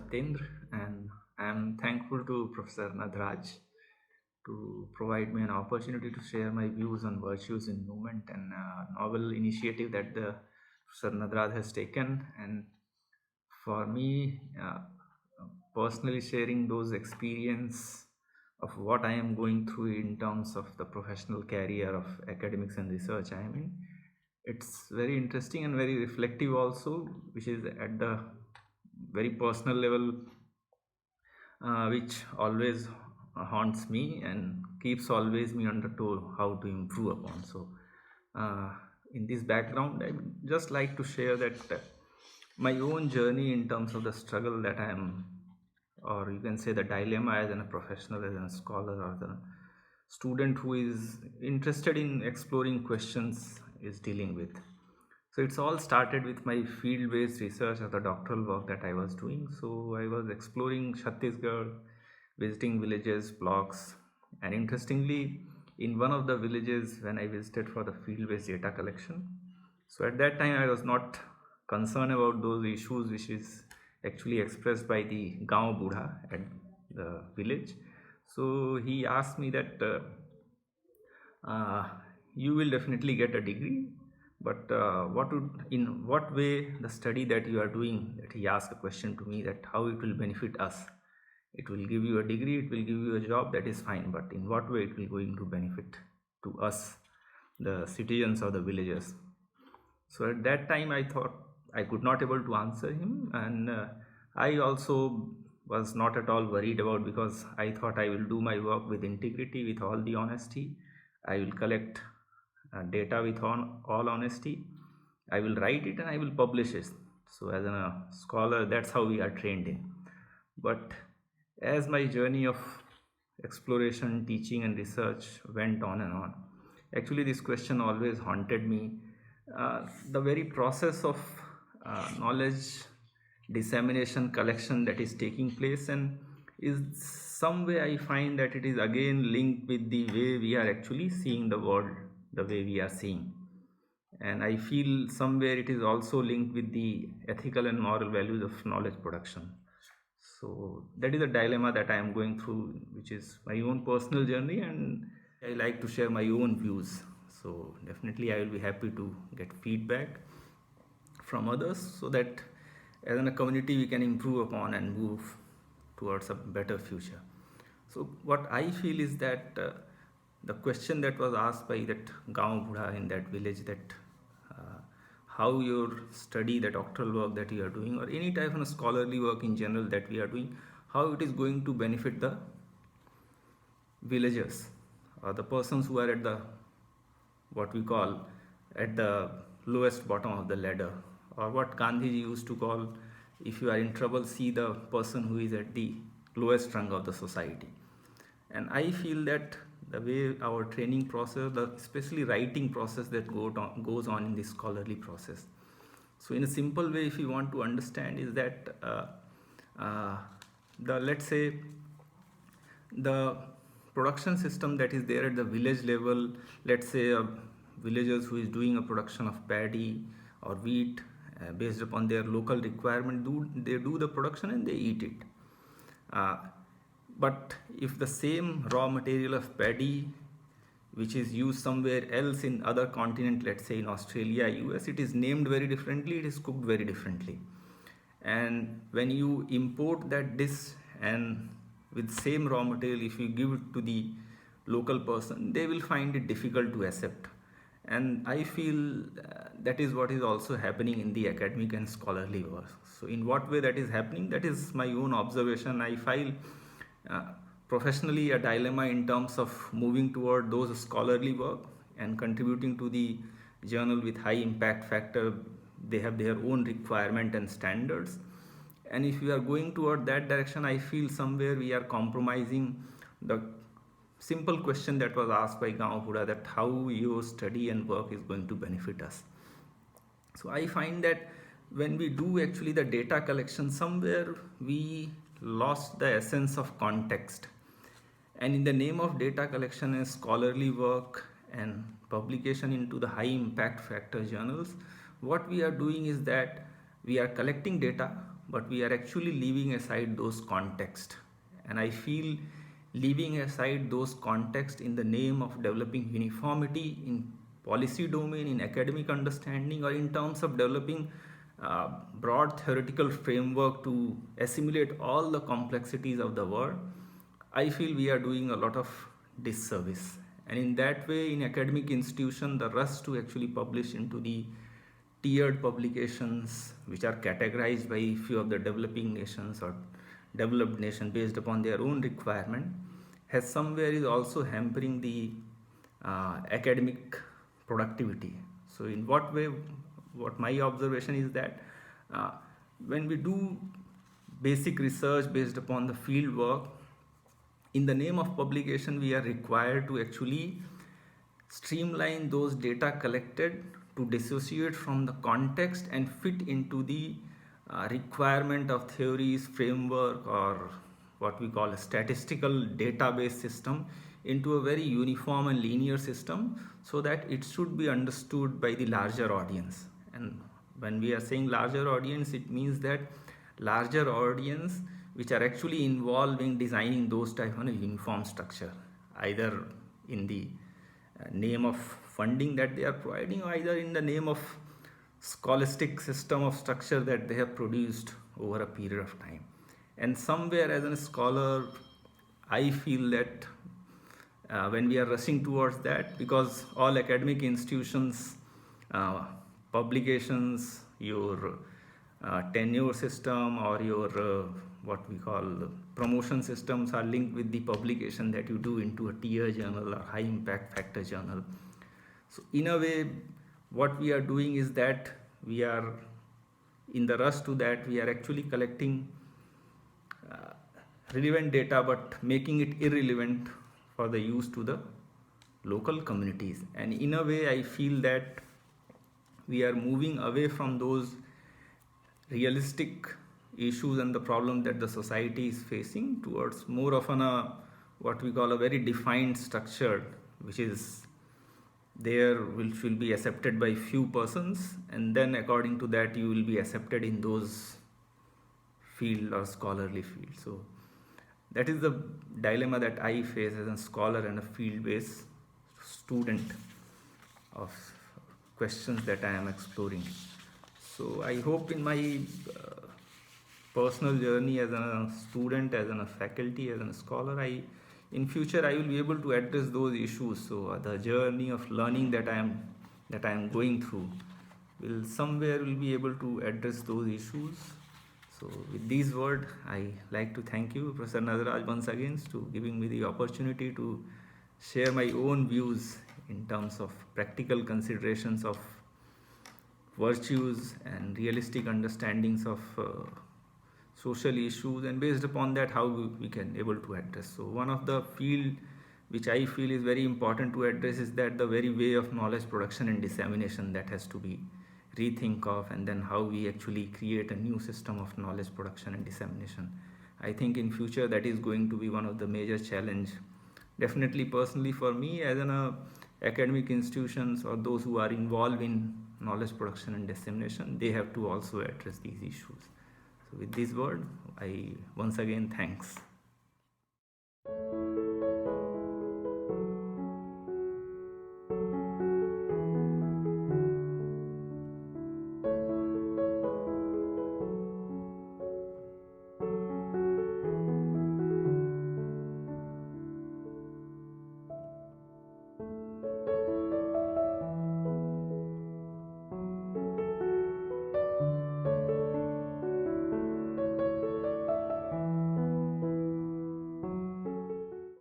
Satyendra, and I am thankful to Professor Nadraj to provide me an opportunity to share my views on virtues in movement and novel initiative that the Professor Nadraj has taken. And for me, personally sharing those experience of what I am going through in terms of the professional career of academics and research I am in, it's very interesting and very reflective also, which is at the very personal level, which always haunts me and keeps always me on the toe how to improve upon. So uh, in this background I would just like to share that my own journey in terms of the struggle that I am, or you can say the dilemma as a professional, as a scholar, or the student who is interested in exploring questions is dealing with. So it's all started with my field-based research of the doctoral work that I was doing. So I was exploring Chhattisgarh, visiting villages, blocks, and interestingly, in one of the villages when I visited for the field-based data collection. So at that time, I was not concerned about those issues which is actually expressed by the Gaon Budha at the village. So he asked me that uh, you will definitely get a degree, but in what way the study that you are doing, that he asked a question to me, that how it will benefit us. It will give you a degree, it will give you a job, that is fine, but in what way it will going to benefit to us, the citizens of the villages. So at that time I thought I could not able to answer him, and I also was not at all worried about, because I thought I will do my work with integrity, with all the honesty. I will collect data with all honesty. I will write it and I will publish it. So as a scholar, that's how we are trained in. But as my journey of exploration, teaching, and research went on and on, actually, this question always haunted me. The very process of knowledge dissemination, collection that is taking place, and is some way I find that it is again linked with the way we are actually seeing the world, the way we are seeing. And I feel somewhere it is also linked with the ethical and moral values of knowledge production. So that is a dilemma that I am going through, which is my own personal journey, and I like to share my own views. So definitely, I will be happy to get feedback from others, so that as in a community we can improve upon and move towards a better future. So what I feel is that the question that was asked by that Gaon Budha in that village, that how your study, the doctoral work that you are doing, or any type of scholarly work in general that we are doing, how it is going to benefit the villagers, or the persons who are at the, what we call, at the lowest bottom of the ladder, or what Gandhiji used to call, if you are in trouble, see the person who is at the lowest rung of the society. And I feel that the way our training process, the especially writing process that goes on in this scholarly process. So in a simple way, if you want to understand, is that uh, the, let's say, the production system that is there at the village level, let's say villagers who is doing a production of paddy or wheat based upon their local requirement, they do the production and they eat it. uh, but if the same raw material of paddy, which is used somewhere else in other continent, let's say in Australia, US, it is named very differently, it is cooked very differently. And when you import that dish, and with same raw material, if you give it to the local person, they will find it difficult to accept. And I feel that is what is also happening in the academic and scholarly work. So in what way that is happening, that is my own observation. I feel uh, professionally a dilemma in terms of moving toward those scholarly work and contributing to the journal with high impact factor. They have their own requirement and standards, and if we are going toward that direction, I feel somewhere we are compromising the simple question that was asked by Gaon Budha, that how your study and work is going to benefit us. So I find that when we do actually the data collection, somewhere we lost the essence of context. And in the name of data collection and scholarly work and publication into the high impact factor journals, what we are doing is that we are collecting data, but we are actually leaving aside those contexts. And I feel leaving aside those contexts in the name of developing uniformity in policy domain, in academic understanding, or in terms of developing broad theoretical framework to assimilate all the complexities of the world, I feel we are doing a lot of disservice. And in that way, in academic institution, the rush to actually publish into the tiered publications which are categorized by few of the developing nations or developed nation based upon their own requirement has somewhere is also hampering the academic productivity. So in what way, what my observation is that uh, when we do basic research based upon the field work, in the name of publication we are required to actually streamline those data collected to dissociate from the context and fit into the requirement of theories, framework, or what we call a statistical database system into a very uniform and linear system so that it should be understood by the larger audience. And when we are saying larger audience, it means that larger audience which are actually involved in designing those type of uniform structure, either in the name of funding that they are providing, or either in the name of scholastic system of structure that they have produced over a period of time. And somewhere as a scholar, I feel that when we are rushing towards that, because all academic institutions, publications, your tenure system or your what we call promotion systems are linked with the publication that you do into a tier journal or high impact factor journal. So in a way, what we are doing is that we are in the rush to that we are actually collecting relevant data but making it irrelevant for the use to the local communities. And in a way, I feel that we are moving away from those realistic issues and the problem that the society is facing towards more of an what we call a very defined structure, which is there which will be accepted by few persons, and then according to that you will be accepted in those field or scholarly field. So that is the dilemma that I face as a scholar and a field-based student of questions that I am exploring. So I hope in my personal journey as a student, as a faculty, as a scholar, in future I will be able to address those issues. So the journey of learning that I am going through will somewhere will be able to address those issues. So with these words, I like to thank you, Professor Nataraj, once again to giving me the opportunity to share my own views in terms of practical considerations of virtues and realistic understandings of social issues, and based upon that how we can able to address. So one of the field which I feel is very important to address is that the very way of knowledge production and dissemination that has to be rethink of, and then how we actually create a new system of knowledge production and dissemination. I think in future that is going to be one of the major challenge, definitely personally for me as an academic institutions or those who are involved in knowledge production and dissemination, they have to also address these issues. So with this word, I once again thanks.